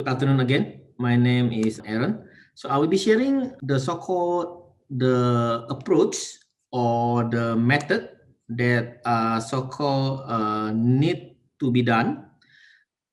Good afternoon again. My name is Aaron. So I will be sharing the so-called the approach or the method that so-called need to be done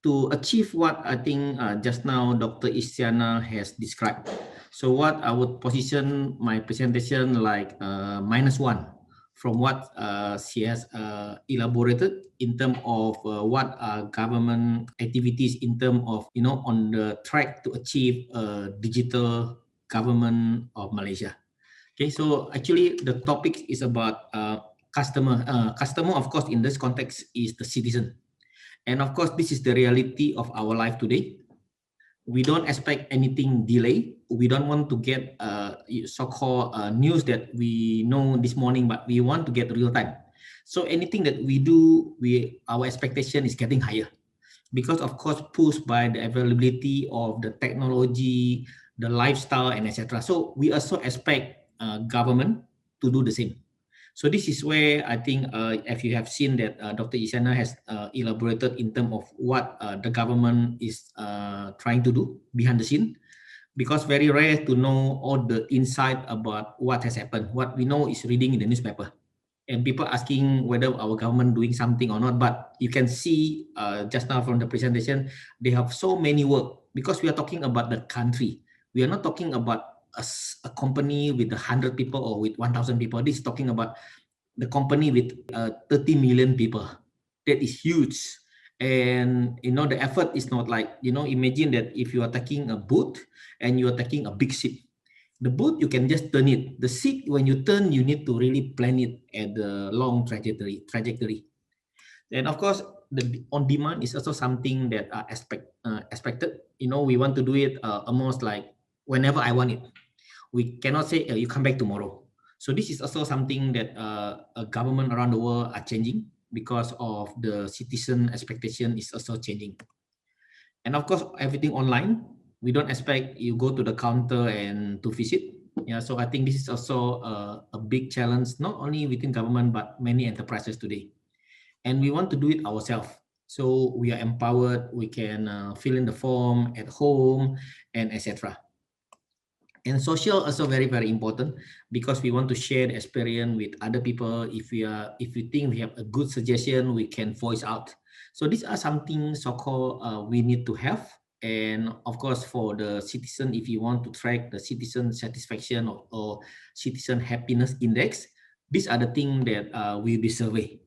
to achieve what I think just now Dr. Isyana has described. So what I would position my presentation like -1 from what she has elaborated in terms of what are government activities in terms of, on the track to achieve a digital government of Malaysia. Okay, so actually the topic is about customer. Customer, of course, in this context is the citizen. And of course, this is the reality of our life today. We don't expect anything delay. We don't want to get so-called news that we know this morning, but we want to get real time. So anything that we do, our expectation is getting higher because of course pushed by the availability of the technology, the lifestyle, and etc. So we also expect government to do the same. So this is where I think if you have seen that Dr. Isyana has elaborated in terms of what the government is trying to do behind the scene, because very rare to know all the insight about what has happened. What we know is reading in the newspaper and people asking whether our government doing something or not. But you can see just now from the presentation, they have so many work because we are talking about the country. We are not talking about a company with 100 people or with 1,000 people. This is talking about the company with 30 million people. That is huge. And the effort is not like, imagine that if you are taking a boat and you are taking a big ship. The boat, you can just turn it. The seat, when you turn, you need to really plan it at the long trajectory. And of course, the on demand is also something that are expected. We want to do it almost like whenever I want it. We cannot say you come back tomorrow. So this is also something that a government around the world are changing because of the citizen expectation is also changing. And of course, everything online. We don't expect you go to the counter and to visit. Yeah, so I think this is also a big challenge, not only within government, but many enterprises today. And we want to do it ourselves. So we are empowered, we can fill in the form at home and etc. And social also very, very important because we want to share the experience with other people. If we think we have a good suggestion, we can voice out. So these are something so-called we need to have. And of course, for the citizen, if you want to track the citizen satisfaction or citizen happiness index, these are the things that will be surveyed.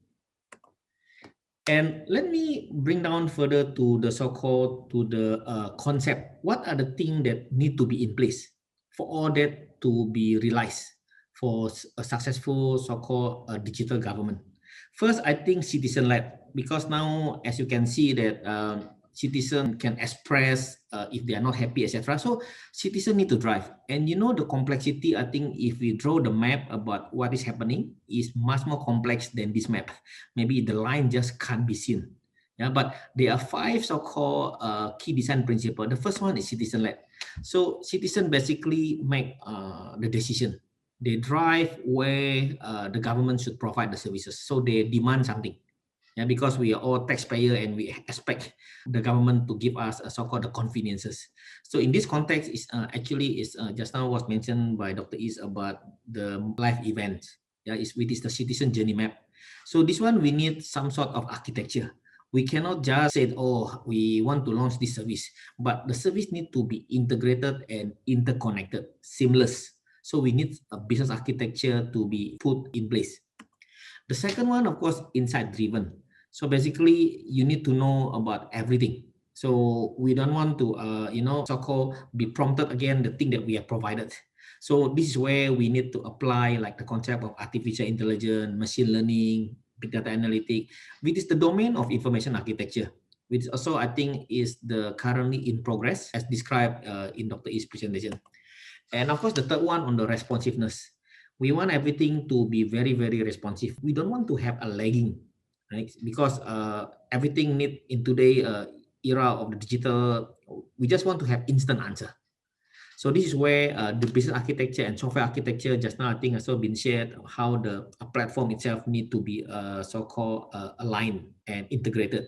And let me bring down further to the so-called to the concept. What are the things that need to be in place for all that to be realized for a successful so-called digital government? First, I think citizen-led, because now, as you can see that citizen can express if they are not happy, etc. So citizens need to drive. And the complexity, I think if we draw the map about what is happening is much more complex than this map. Maybe the line just can't be seen. Yeah, but there are 5 so-called key design principles. The first one is citizen-led. So citizen basically make the decision. They drive where the government should provide the services. So they demand something. Yeah, because we are all taxpayer and we expect the government to give us a so-called the conveniences. So in this context, is actually is just now was mentioned by Dr. Is about the live event. Yeah, which is the citizen journey map. So this one we need some sort of architecture. We cannot just say, oh, we want to launch this service, but the service need to be integrated and interconnected, seamless. So we need a business architecture to be put in place. The second one, of course, insight driven. So basically, you need to know about everything. So we don't want to, so-called be prompted again the thing that we have provided. So this is where we need to apply like the concept of artificial intelligence, machine learning, big data analytics, which is the domain of information architecture, which also I think is the currently in progress as described in Dr. E's presentation. And of course, the third one on the responsiveness. We want everything to be very, very responsive. We don't want to have a lagging, right? Because everything need in today era of the digital, we just want to have instant answer. So this is where the business architecture and software architecture just now I think also been shared how the platform itself need to be so-called aligned and integrated.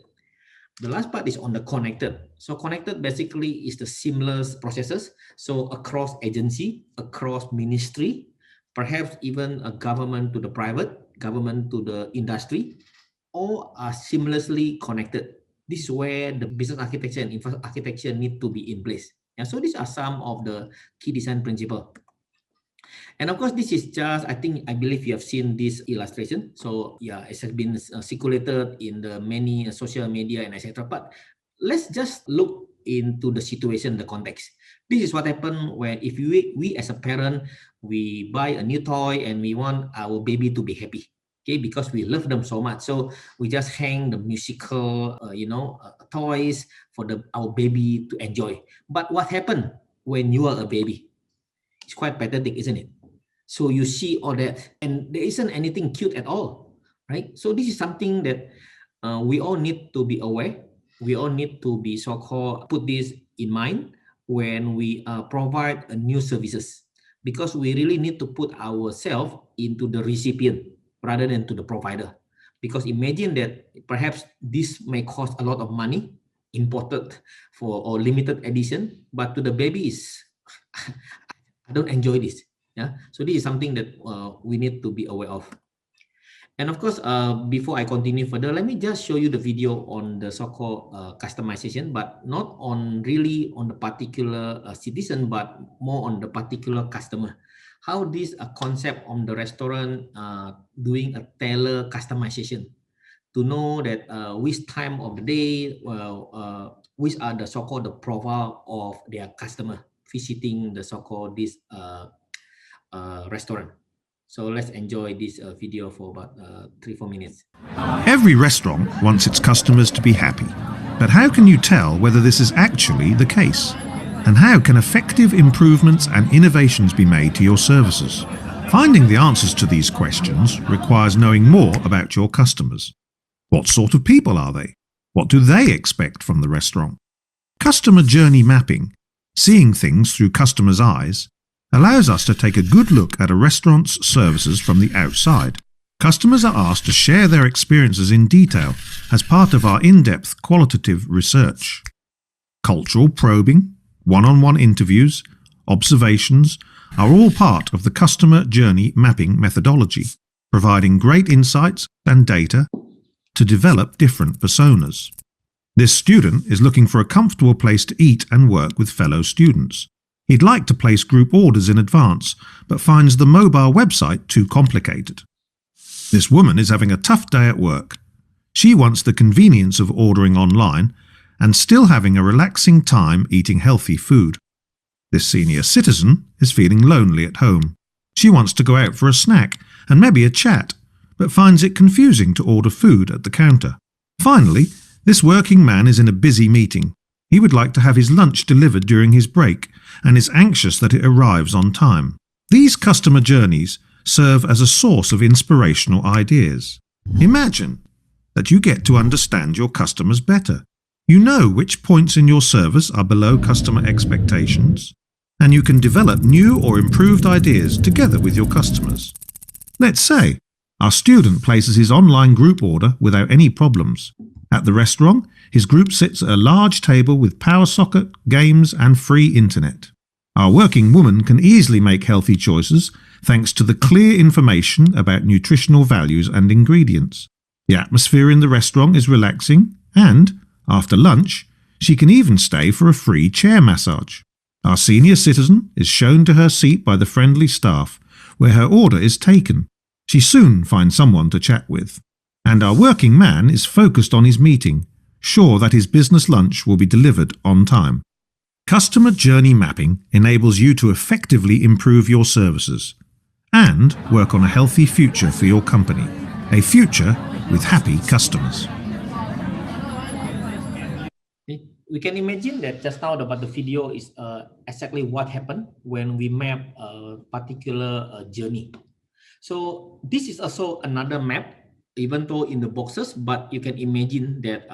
The last part is on the connected. So connected basically is the seamless processes. So across agency, across ministry, perhaps even a government to the private, government to the industry, all are seamlessly connected. This is where the business architecture and infra architecture need to be in place. And so these are some of the key design principles. And of course, this is just, I believe you have seen this illustration. So yeah, it has been circulated in the many social media and etc. But let's just look into the situation, the context. This is what happened when if we as a parent, we buy a new toy and we want our baby to be happy. Okay, because we love them so much. So we just hang the musical, toys for our baby to enjoy. But what happened when you are a baby? It's quite pathetic, isn't it? So you see all that, and there isn't anything cute at all, right? So this is something that we all need to be aware. We all need to be so-called put this in mind when we provide new services, because we really need to put ourselves into the recipient rather than to the provider. Because imagine that perhaps this may cost a lot of money, imported for or limited edition, but to the babies, I don't enjoy this. Yeah, so this is something that we need to be aware of. And of course, before I continue further, let me just show you the video on the so-called customization, but not on really on the particular citizen, but more on the particular customer. How this concept on the restaurant doing a tailor customization to know that which time of the day, which are the so-called the profile of their customer visiting the so-called this restaurant. So let's enjoy this video for about 3-4 minutes. Every restaurant wants its customers to be happy, but how can you tell whether this is actually the case? And how can effective improvements and innovations be made to your services? Finding the answers to these questions requires knowing more about your customers. What sort of people are they? What do they expect from the restaurant? Customer journey mapping, seeing things through customers' eyes, allows us to take a good look at a restaurant's services from the outside. Customers are asked to share their experiences in detail as part of our in-depth qualitative research. Cultural probing, one-on-one interviews, observations are all part of the customer journey mapping methodology, providing great insights and data to develop different personas. This student is looking for a comfortable place to eat and work with fellow students. He'd like to place group orders in advance, but finds the mobile website too complicated. This woman is having a tough day at work. She wants the convenience of ordering online and still having a relaxing time eating healthy food. This senior citizen is feeling lonely at home. She wants to go out for a snack and maybe a chat, but finds it confusing to order food at the counter. Finally, this working man is in a busy meeting. He would like to have his lunch delivered during his break and is anxious that it arrives on time. These customer journeys serve as a source of inspirational ideas. Imagine that you get to understand your customers better. You know which points in your service are below customer expectations, and you can develop new or improved ideas together with your customers. Let's say our student places his online group order without any problems. At the restaurant, his group sits at a large table with power socket, games and free internet. Our working woman can easily make healthy choices thanks to the clear information about nutritional values and ingredients. The atmosphere in the restaurant is relaxing and, after lunch, she can even stay for a free chair massage. Our senior citizen is shown to her seat by the friendly staff, where her order is taken. She soon finds someone to chat with. And our working man is focused on his meeting, sure that his business lunch will be delivered on time. Customer journey mapping enables you to effectively improve your services and work on a healthy future for your company, a future with happy customers. We can imagine that just now about the video is exactly what happened when we map a particular journey. So this is also another map, even though in the boxes, but you can imagine that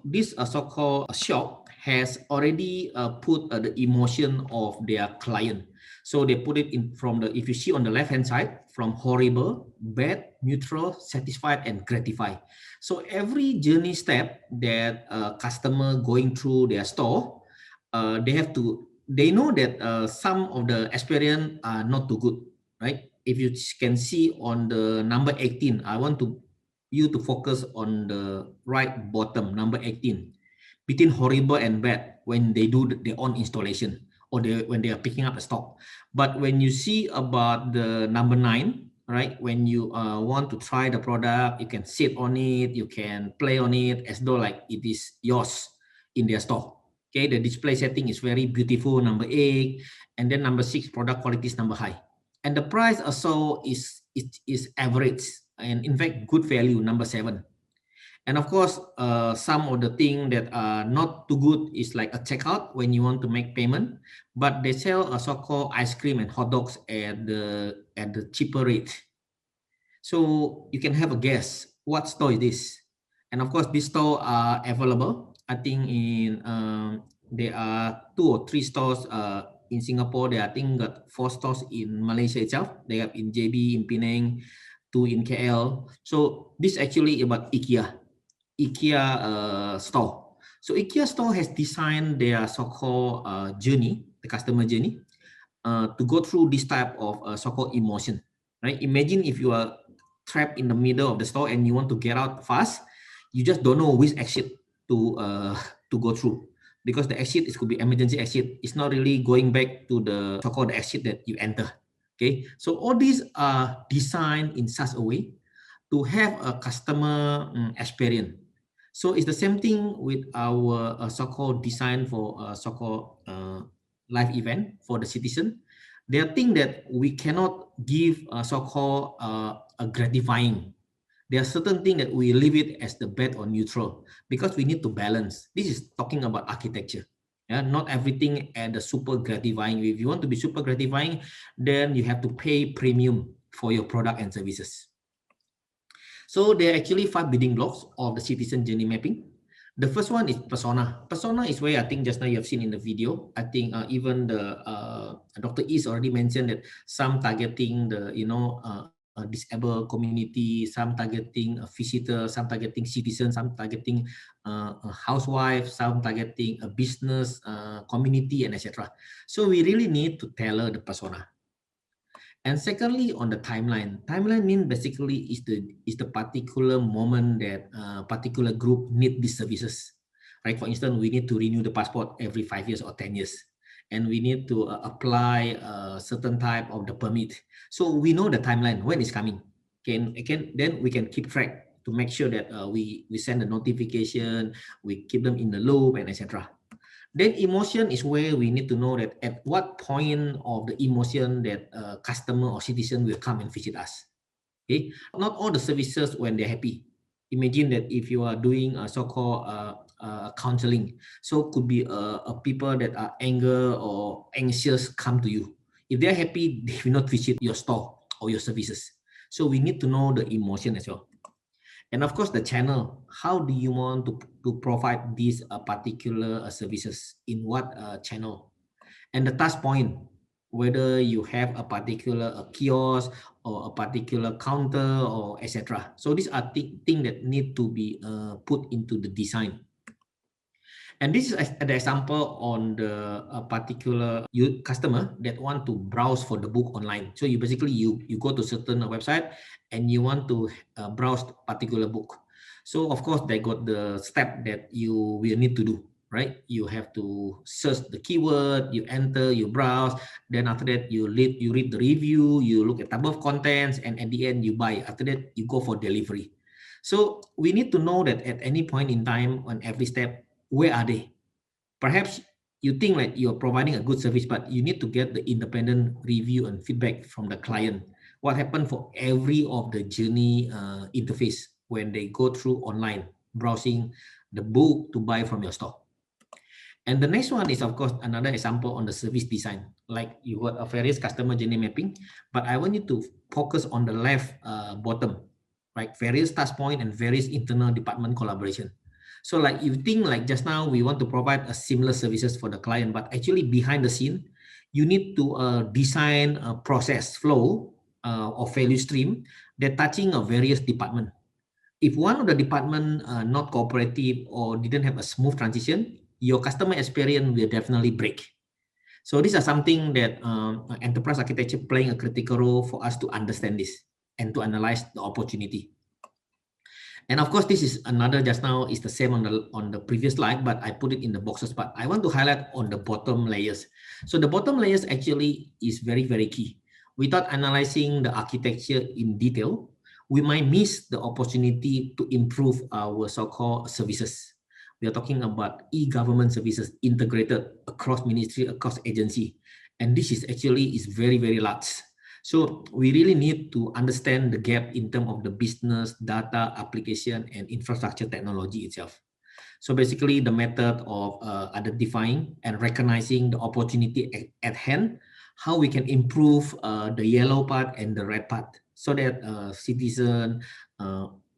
this so-called shop has already put the emotion of their client. So they put it in from the, if you see on the left hand side, from horrible, bad, neutral, satisfied, and gratified. So every journey step that a customer going through their store, they know that some of the experience are not too good, right? If you can see on the number 18, I want you to focus on the right bottom, number 18, between horrible and bad when they do their own installation or when they are picking up a stock. But when you see about the number 9, right, when you want to try the product, you can sit on it, you can play on it as though like it is yours in their store. Okay, the display setting is very beautiful, number 8, and then number 6, product quality is number high, and the price also is average, and in fact good value, number 7. And of course, some of the things that are not too good is like a checkout when you want to make payment, but they sell a so-called ice cream and hot dogs at the cheaper rate. So you can have a guess what store is this. And of course, these stores are available. I think there are 2 or 3 stores in Singapore. There are, I think, got 4 stores in Malaysia itself. They have in JB, in Penang, 2 in KL. So this actually about IKEA store. So IKEA store has designed their so-called journey, the customer journey, to go through this type of so-called emotion, right? Imagine if you are trapped in the middle of the store and you want to get out fast, you just don't know which exit to go through, because the exit could be emergency exit. It's not really going back to the so-called exit that you enter. Okay, so all these are designed in such a way to have a customer experience. So it's the same thing with our so-called design for so-called live event for the citizen. There are things that we cannot give so-called a gratifying. There are certain things that we leave it as the bad or neutral because we need to balance. This is talking about architecture. Yeah, not everything at the super gratifying. If you want to be super gratifying, then you have to pay premium for your product and services. So there are actually 5 building blocks of the citizen journey mapping. The first one is persona. Persona is where I think just now you have seen in the video. I think even the Dr. Is already mentioned that some targeting the disabled community, some targeting a visitor, some targeting citizens, some targeting a housewife, some targeting a business community, and etc. So we really need to tailor the persona. And secondly, on the timeline means basically is the particular moment that a particular group need these services, right? For instance, we need to renew the passport every 5 years or 10 years, and we need to apply a certain type of the permit. So we know the timeline when it's coming. Then we can keep track to make sure that we send the notification, we keep them in the loop, and etc. Then emotion is where we need to know that at what point of the emotion that a customer or citizen will come and visit us. Okay, not all the services when they're happy. Imagine that if you are doing a so-called counseling, so could be a people that are anger or anxious come to you. If they're happy, they will not visit your store or your services. So we need to know the emotion as well. And of course, the channel. How do you want to provide these particular services in what channel? And the touch point, whether you have a particular kiosk or a particular counter or etc. So these are things that need to be put into the design. And this is an example on the particular customer that want to browse for the book online. So you basically you go to certain website and you want to browse particular book. So of course they got the step that you will need to do, right? You have to search the keyword, you enter, you browse. Then after that you read the review, you look at table of contents, and at the end you buy. After that you go for delivery. So we need to know that at any point in time on every step, where are they? Perhaps you think like you're providing a good service, but you need to get the independent review and feedback from the client. What happened for every of the journey interface when they go through online browsing the book to buy from your store. And the next one is, of course, another example on the service design. Like you got a various customer journey mapping, but I want you to focus on the left bottom, right? Various touch point and various internal department collaboration. So like you think like just now we want to provide a similar services for the client, but actually behind the scene, you need to design a process flow or value stream that touching a various department. If one of the department not cooperative or didn't have a smooth transition, your customer experience will definitely break. So these are something that enterprise architecture playing a critical role for us to understand this and to analyze the opportunity. And of course, this is another, just now is the same on the previous slide, but I put it in the boxes, but I want to highlight on the bottom layers. So the bottom layers actually is very, very key. Without analyzing the architecture in detail, we might miss the opportunity to improve our so-called services. We are talking about e-government services integrated across ministry, across agency. And this is actually is very, very large. So we really need to understand the gap in terms of the business, data, application, and infrastructure technology itself. So basically the method of identifying and recognizing the opportunity at hand, how we can improve the yellow part and the red part, so that citizen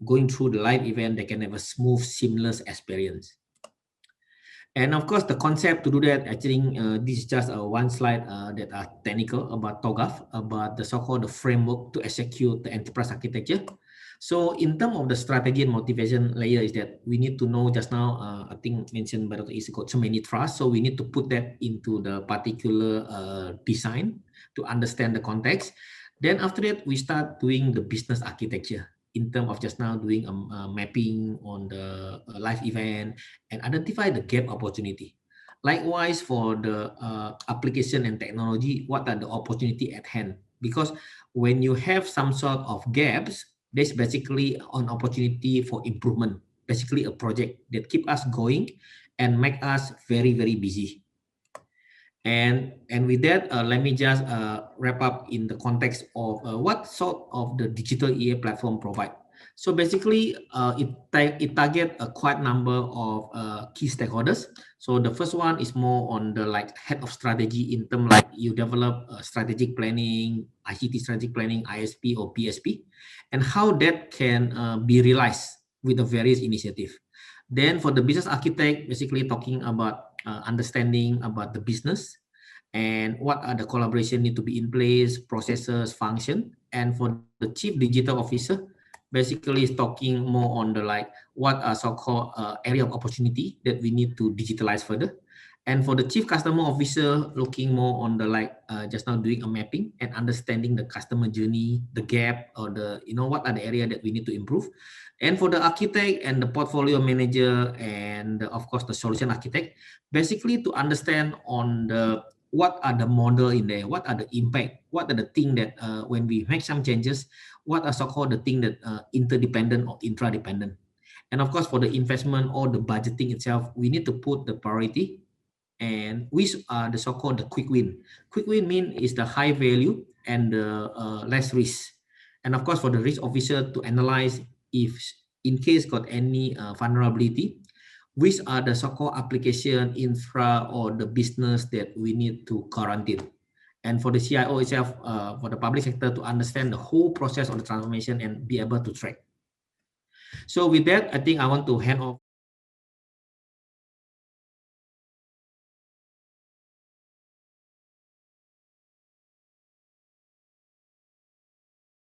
going through the live event, they can have a smooth, seamless experience. And of course, the concept to do that, I think this is just one slide that are technical about TOGAF, about the so-called the framework to execute the enterprise architecture. So in terms of the strategy and motivation layer is that we need to know, just now, I think mentioned by Dr. Is got so many trusts. So we need to put that into the particular design to understand the context. Then after that, we start doing the business architecture in terms of just now doing a mapping on the live event and identify the gap opportunity. Likewise, for the application and technology, what are the opportunity at hand? Because when you have some sort of gaps, there's basically an opportunity for improvement, basically a project that keep us going and make us very, very busy. And with that, let me just wrap up in the context of what sort of the digital EA platform provide. So basically, it target a quite number of key stakeholders. So the first one is more on the like head of strategy in terms like you develop strategic planning, ICT strategic planning, ISP or PSP, and how that can be realized with the various initiative. Then for the business architect, basically talking about understanding about the business and what are the collaboration need to be in place, processes, function. And for the chief digital officer, basically is talking more on the like what are so-called area of opportunity that we need to digitalize further. And for the chief customer officer, looking more on the like just now doing a mapping and understanding the customer journey, the gap or the what are the area that we need to improve. And for the architect and the portfolio manager and of course the solution architect, basically to understand on the what are the model in there, what are the impact, what are the thing that when we make some changes, what are so-called the thing that interdependent or intra-dependent. And of course for the investment or the budgeting itself, we need to put the priority and which are the so-called the quick win. Quick win mean is the high value and the less risk. And of course for the risk officer to analyze if in case got any vulnerability, which are the so-called application infra or the business that we need to quarantine. And for the CIO itself, for the public sector to understand the whole process of the transformation and be able to track. So with that, I think I want to hand off